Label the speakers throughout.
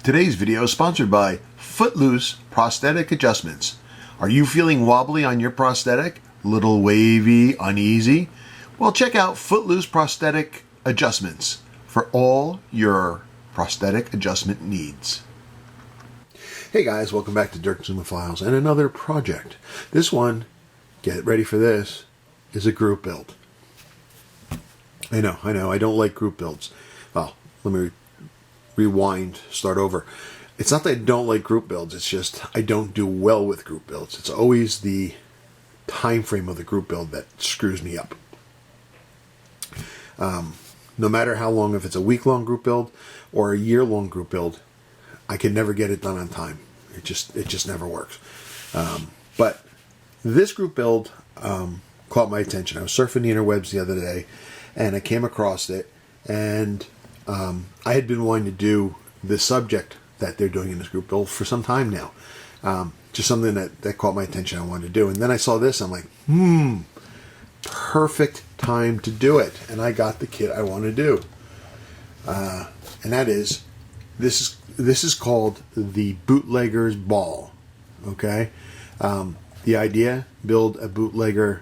Speaker 1: Today's video is sponsored by Footloose Prosthetic Adjustments. Are you feeling wobbly on your prosthetic? Little wavy, uneasy? Well, check out Footloose Prosthetic Adjustments for all your prosthetic adjustment needs. Hey guys, welcome back to Dirk Zuma Files and another project. This one, get ready for this, is a group build. I know, I don't like group builds. Well, let me rewind, start over. It's not that I don't like group builds, it's just I don't do well with group builds. It's always the time frame of the group build that screws me up. No matter how long, if it's a week-long group build or a year-long group build, I can never get it done on time. It just never works. But this group build caught my attention. I was surfing the interwebs the other day, and I came across it, and I had been wanting to do the subject that they're doing in this group build for some time now. Just something that caught my attention I wanted to do. And then I saw this, I'm like, perfect time to do it. And I got the kit I want to do. And that is, this is called the Bootleggers Ball. Okay? The idea, build a bootlegger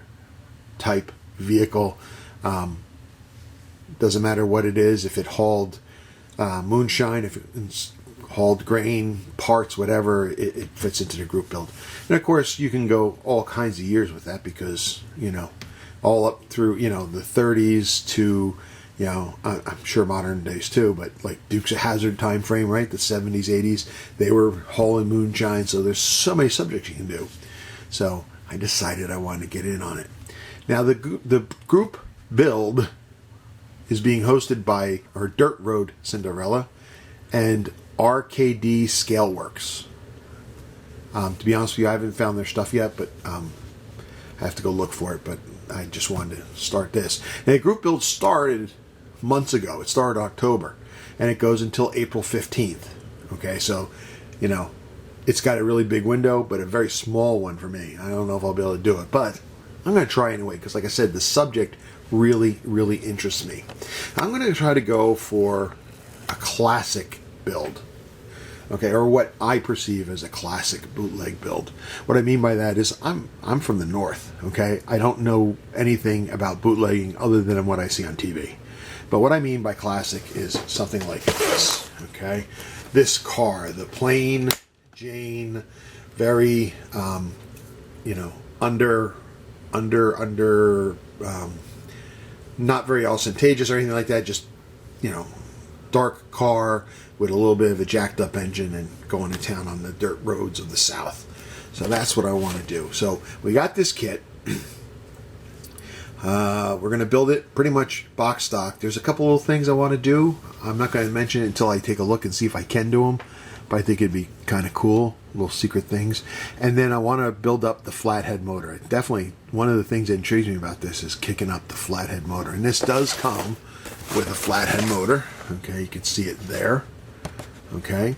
Speaker 1: type vehicle. Doesn't matter what it is, if it hauled moonshine, if it hauled grain, parts, whatever, it fits into the group build. And of course, you can go all kinds of years with that because, all up through, the 30s to, I'm sure modern days too, but like Dukes of Hazzard time frame, right? The 70s, 80s, they were hauling moonshine, so there's so many subjects you can do. So I decided I wanted to get in on it. Now the group build is being hosted by our Dirt Road Cinderella and RKD Scaleworks. To be honest with you, I haven't found their stuff yet, but I have to go look for it. But I just wanted to start this. And the group build started months ago. It started October, and it goes until April 15th. Okay, so, it's got a really big window, but a very small one for me. I don't know if I'll be able to do it, but I'm going to try anyway, because like I said, the subject really, really interests me. I'm going to try to go for a classic build. Okay, or what I perceive as a classic bootleg build. What I mean by that is I'm from the north, okay? I don't know anything about bootlegging other than what I see on TV. But what I mean by classic is something like this, okay? This car, the plain Jane, very, not very ostentatious or anything like that, just, dark car with a little bit of a jacked up engine and going to town on the dirt roads of the South. So that's what I want to do. So we got this kit. We're going to build it pretty much box stock. There's a couple little things I want to do. I'm not going to mention it until I take a look and see if I can do them. But I think it'd be kind of cool, little secret things. And then I want to build up the flathead motor. Definitely one of the things that intrigues me about this is kicking up the flathead motor. And this does come with a flathead motor. Okay, you can see it there. Okay.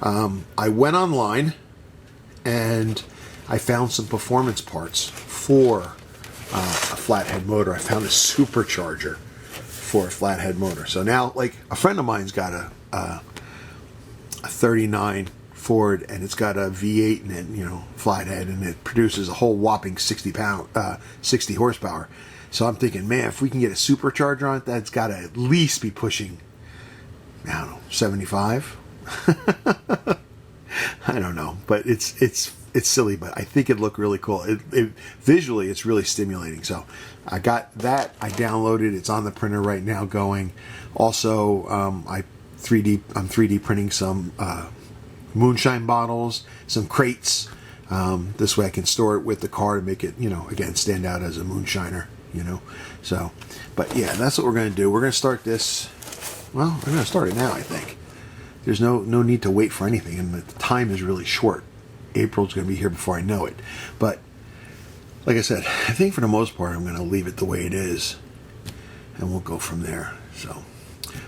Speaker 1: I went online and I found some performance parts for a flathead motor. I found a supercharger for a flathead motor. So now, like, a friend of mine's got a 39 Ford, and it's got a V8 in it, flathead, and it produces a whole whopping 60 horsepower. So I'm thinking, man, if we can get a supercharger on it, that's got to at least be pushing, I don't know, 75. I don't know, but it's silly, but I think it'd look really cool. Visually, it's really stimulating. So I got that. I downloaded. It's on the printer right now going. Also, I'm 3D printing some moonshine bottles, some crates. This way I can store it with the car to make it, again, stand out as a moonshiner, So, but yeah, that's what we're going to do. We're going to start this. Well, we're going to start it now, I think. There's no need to wait for anything, and the time is really short. April's going to be here before I know it. But, like I said, I think for the most part I'm going to leave it the way it is, and we'll go from there. So,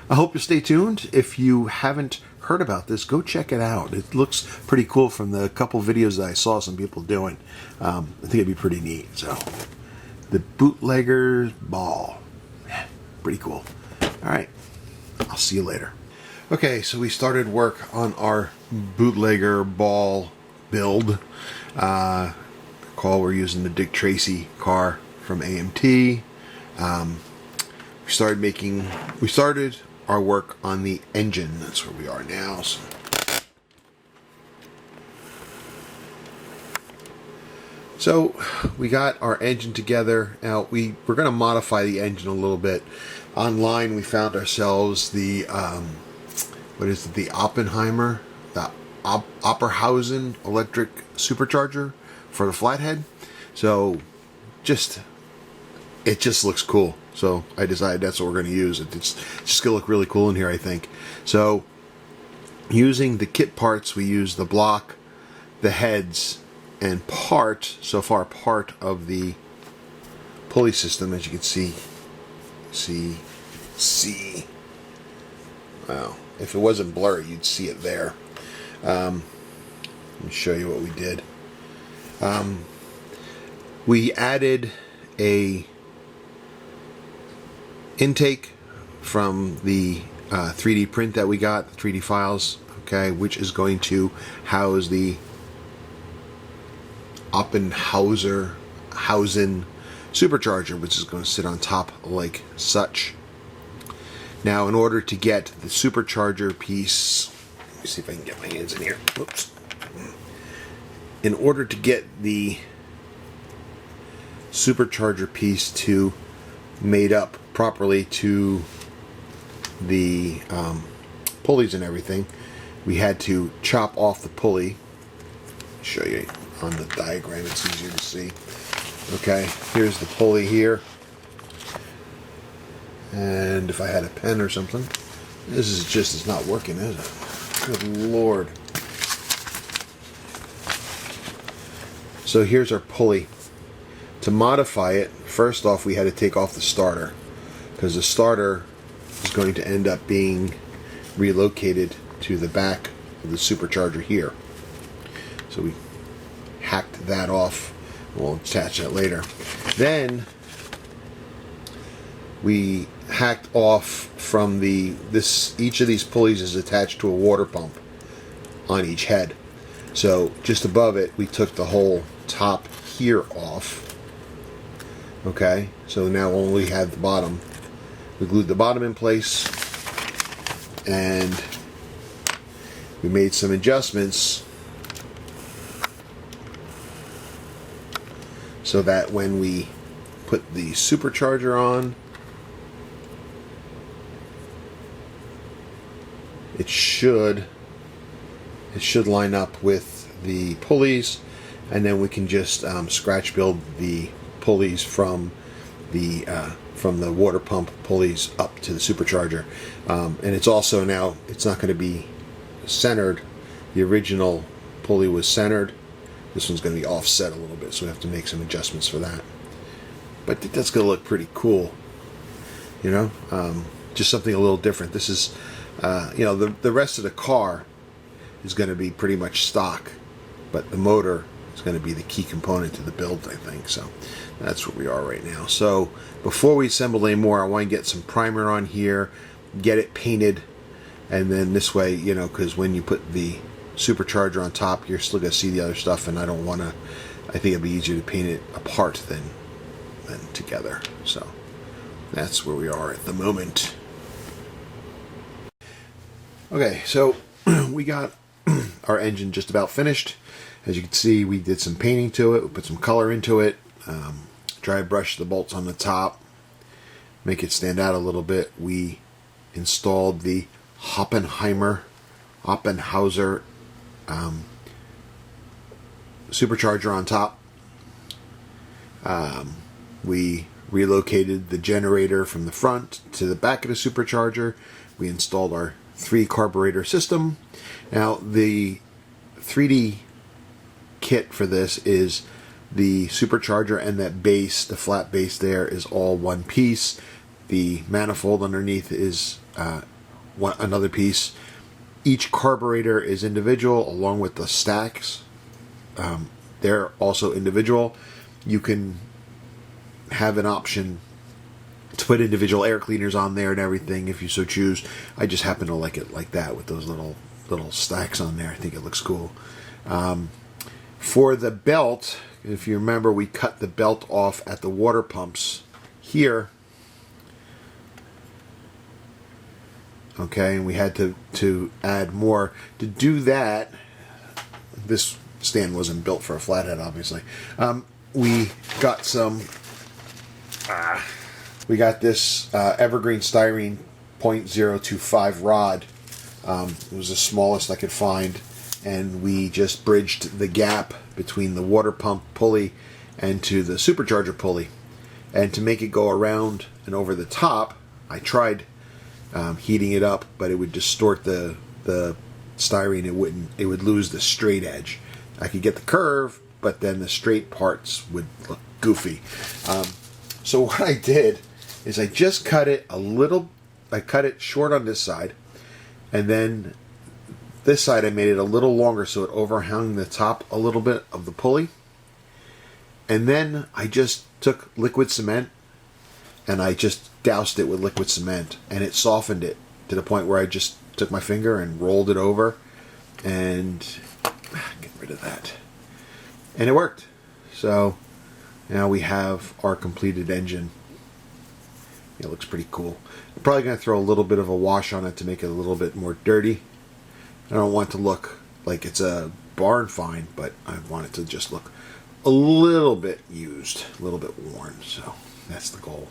Speaker 1: I hope you stay tuned. If you haven't heard about this, go check it out. It looks pretty cool from the couple videos that I saw some people doing. I think it'd be pretty neat. So, the Bootleggers Ball. Yeah, pretty cool. All right. I'll see you later. Okay, so we started work on our bootlegger ball build. We're using the Dick Tracy car from AMT. We started our work on the engine. That's where we are now. So we got our engine together. Now we're going to modify the engine a little bit. Online we found ourselves the the Oppenheimer, the Opperhausen electric supercharger for the flathead. So it just looks cool. So I decided that's what we're going to use. It's just going to look really cool in here, I think. So using the kit parts, we use the block, the heads, and part of the pulley system, as you can see. Wow. If it wasn't blurry, you'd see it there. Let me show you what we did. We added a intake from the 3D print that we got, the 3D files, okay, which is going to house the Oppenhausen supercharger, which is going to sit on top like such. Now, in order to get the supercharger piece, let me see if I can get my hands in here. Whoops. In order to get the supercharger piece to made up properly to the pulleys and everything, we had to chop off the pulley. Show you on the diagram, it's easier to see. Okay, here's the pulley here. And if I had a pen or something, it's not working, is it? Good Lord. So here's our pulley. To modify it, first off, we had to take off the starter, because the starter is going to end up being relocated to the back of the supercharger here. So we hacked that off. We'll attach that later. Then we hacked off from each of these pulleys is attached to a water pump on each head. So just above it, we took the whole top here off. Okay, so now we only have the bottom. We glued the bottom in place, and we made some adjustments so that when we put the supercharger on, it should line up with the pulleys, and then we can just scratch build the pulleys from the water pump pulleys up to the supercharger. And it's also now, it's not going to be centered. The original pulley was centered. This one's going to be offset a little bit, so we have to make some adjustments for that. But I think that's going to look pretty cool. You know, just something a little different. This is, the rest of the car is going to be pretty much stock, but the motor is going to be the key component to the build, I think. So that's where we are right now. So before we assemble any more, I want to get some primer on here, get it painted, and then this way, because when you put the supercharger on top, you're still going to see the other stuff, and I think it'd be easier to paint it apart than together. So that's where we are at the moment. Okay, so we got our engine just about finished. As you can see, we did some painting to it, we put some color into it, dry brush the bolts on the top, make it stand out a little bit. We installed the Oppenhauser supercharger on top. We relocated the generator from the front to the back of the supercharger. We installed our 3 carburetor system. Now the 3D kit for this is the supercharger, and that base, the flat base there, is all one piece. The manifold underneath is another piece. Each carburetor is individual, along with the stacks. They're also individual. You can have an option to put individual air cleaners on there and everything if you so choose. I just happen to like it like that with those little stacks on there. I think it looks cool. For the belt, if you remember, we cut the belt off at the water pumps here. Okay, and we had to add more. To do that, this stand wasn't built for a flathead, obviously. We got some. We got this evergreen styrene 0.025 rod. It was the smallest I could find, and we just bridged the gap between the water pump pulley and to the supercharger pulley. And to make it go around and over the top, I tried heating it up, but it would distort the styrene. It would lose the straight edge. I could get the curve, but then the straight parts would look goofy. So what I did is I just cut it a little. I cut it short on this side, and then this side I made it a little longer so it overhung the top a little bit of the pulley. And then I just took liquid cement and I just doused it with liquid cement, and it softened it to the point where I just took my finger and rolled it over and get rid of that. And it worked. So now we have our completed engine. It looks pretty cool. I'm probably going to throw a little bit of a wash on it to make it a little bit more dirty. I don't want it to look like it's a barn find, but I want it to just look a little bit used, a little bit worn. So that's the goal.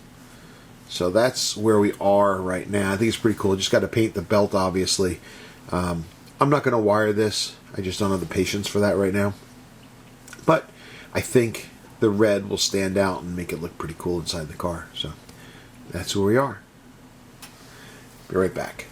Speaker 1: So that's where we are right now. I think it's pretty cool. Just got to paint the belt, obviously. I'm not going to wire this. I just don't have the patience for that right now. But I think the red will stand out and make it look pretty cool inside the car. So that's where we are. Be right back.